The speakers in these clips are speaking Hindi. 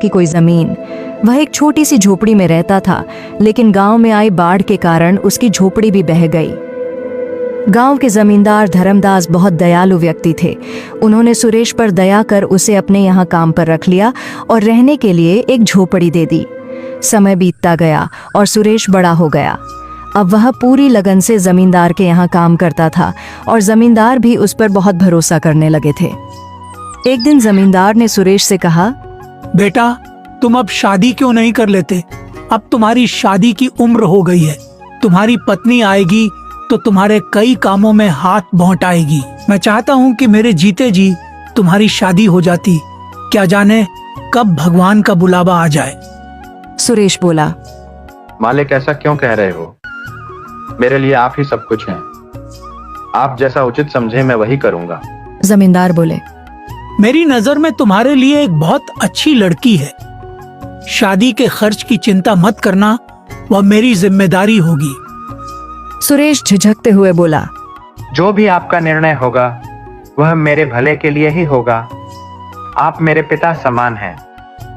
की कोई जमीन। वह एक छोटी सी झोपड़ी में रहता था, लेकिन गांव में आई बाढ़ के कारण उसकी झोपड़ी भी बह गई। गांव के जमींदार धर्मदास बहुत दयालु व्यक्ति थे। उन्होंने सुरेश पर दया कर उसे अपने यहाँ काम पर रख लिया और रहने के लिए एक झोपड़ी दे दी। समय बीतता गया और सुरेश बड़ा हो गया। अब वह पूरी लगन से जमींदार के यहाँ काम करता था और जमींदार भी उस पर बहुत भरोसा करने लगे थे। एक दिन जमींदार ने सुरेश से कहा, बेटा, तुम अब शादी क्यों नहीं कर लेते? अब तुम्हारी शादी की उम्र हो गई है। तुम्हारी पत्नी आएगी तो तुम्हारे कई कामों में हाथ बौंटाएगी। मैं चाहता हूँ कि मेरे जीते जी तुम्हारी शादी हो जाती। क्या जाने कब भगवान का बुलावा आ जाए। सुरेश बोला, मालिक, ऐसा क्यों कह रहे हो? मेरे लिए आप ही सब कुछ हैं। आप जैसा उचित समझे मैं वही करूँगा। जमींदार बोले, मेरी नजर में तुम्हारे लिए एक बहुत अच्छी लड़की है। शादी के खर्च की चिंता मत करना, वह मेरी जिम्मेदारी होगी। सुरेश झिझकते हुए बोला, जो भी आपका निर्णय होगा वह मेरे भले के लिए ही होगा। आप मेरे पिता समान हैं।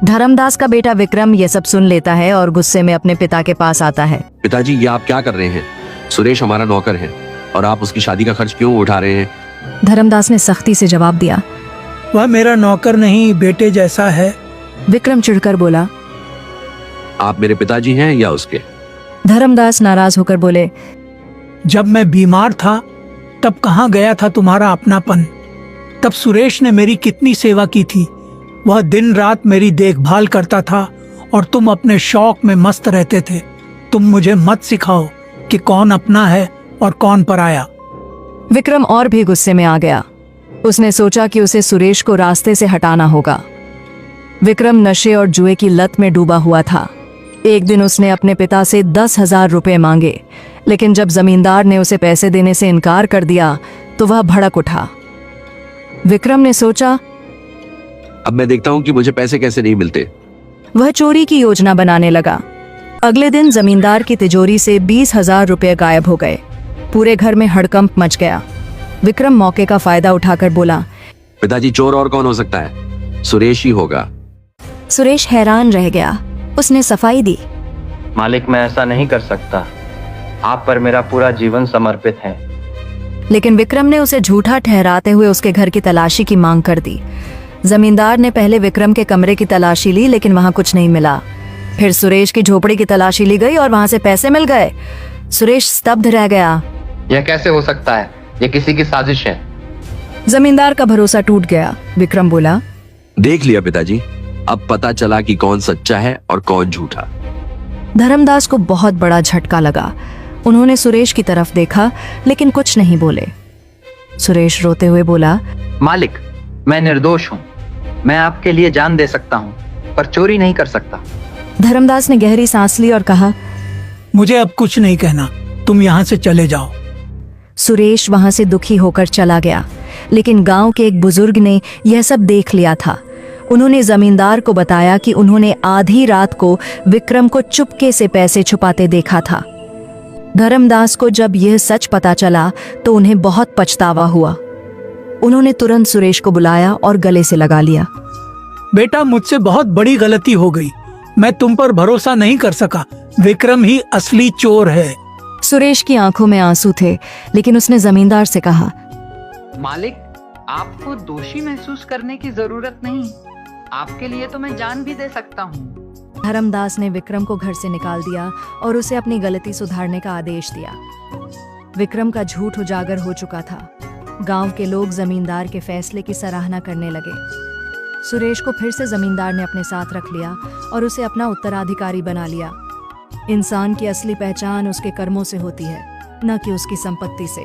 धर्मदास का बेटा विक्रम ये सब सुन लेता है और गुस्से में अपने पिता के पास आता है। पिताजी, ये आप क्या कर रहे हैं? सुरेश हमारा नौकर है और आप उसकी शादी का खर्च क्यों उठा रहे हैं? धर्मदास ने सख्ती से जवाब दिया, वह मेरा नौकर नहीं, बेटे जैसा है। विक्रम चिढ़कर बोला, आप मेरे पिताजी हैं या उसके? धर्मदास नाराज होकर बोले, जब मैं बीमार था तब कहाँ गया था तुम्हारा अपनापन? तब सुरेश ने मेरी कितनी सेवा की थी। वह दिन रात मेरी देखभाल करता था और तुम अपने शौक में मस्त रहते थे। तुम मुझे मत सिखाओ कि कौन अपना है और कौन पराया। विक्रम और भी गुस्से में आ गया। उसने सोचा कि उसे सुरेश को रास्ते से हटाना होगा। विक्रम नशे और जुए की लत में डूबा हुआ था। एक दिन उसने अपने पिता से 10,000 रुपए मांगे, लेकिन जब जमींदार ने उसे पैसे देने से इनकार कर दिया तो वह भड़क उठा। विक्रम ने सोचा, अब मैं देखता हूँ कि मुझे पैसे कैसे नहीं मिलते। वह चोरी की योजना बनाने लगा। अगले दिन जमींदार की तिजोरी से 20,000 रुपए गायब हो गए। पूरे घर में हड़कंप मच गया। विक्रम मौके का फायदा उठाकर बोला, पिताजी, चोर और कौन हो सकता है? सुरेश ही होगा। सुरेश हैरान रह गया। उसने सफाई दी, मालिक, मैं ऐसा नहीं कर सकता। आप पर मेरा पूरा जीवन समर्पित है। लेकिन विक्रम ने उसे झूठा ठहराते हुए उसके घर की तलाशी की मांग कर दी। जमींदार ने पहले विक्रम के कमरे की तलाशी ली, लेकिन वहां कुछ नहीं मिला। फिर सुरेश की झोपड़ी की तलाशी ली गई और वहां से पैसे मिल गए। सुरेश स्तब्ध रह गया। यह कैसे हो सकता है? यह किसी की साजिश है। जमींदार का भरोसा टूट गया। विक्रम बोला, देख लिया पिताजी, अब पता चला कि कौन सच्चा है और कौन झूठा। धर्मदास को बहुत बड़ा झटका लगा। उन्होंने सुरेश की तरफ देखा, लेकिन कुछ नहीं बोले। सुरेश रोते हुए बोला, मालिक, मैं निर्दोष हूँ। मैं आपके लिए जान दे सकता हूँ, पर चोरी नहीं कर सकता। धर्मदास ने गहरी सांस ली और कहा, मुझे अब कुछ नहीं कहना, तुम यहाँ से चले जाओ। सुरेश वहां से दुखी होकर चला गया। लेकिन गांव के एक बुजुर्ग ने यह सब देख लिया था। उन्होंने जमींदार को बताया कि उन्होंने आधी रात को विक्रम को चुपके से पैसे छुपाते देखा था। धर्मदास को जब यह सच पता चला तो उन्हें बहुत पछतावा हुआ। उन्होंने तुरंत सुरेश को बुलाया और गले से लगा लिया। बेटा, मुझसे बहुत बड़ी गलती हो गई। मैं तुम पर भरोसा नहीं कर सका। विक्रम ही असली चोर है। सुरेश की आंखों में आंसू थे, लेकिन उसने जमींदार से कहा, मालिक, आपको दोषी महसूस करने की जरूरत नहीं। आपके लिए तो मैं जान भी दे सकता हूँ। धर्मदास ने विक्रम को घर से निकाल दिया और उसे अपनी गलती सुधारने का आदेश दिया। विक्रम का झूठ उजागर हो चुका था। गांव के लोग जमींदार के फैसले की सराहना करने लगे। सुरेश को फिर से जमींदार ने अपने साथ रख लिया और उसे अपना उत्तराधिकारी बना लिया। इंसान की असली पहचान उसके कर्मों से होती है, न कि उसकी संपत्ति से।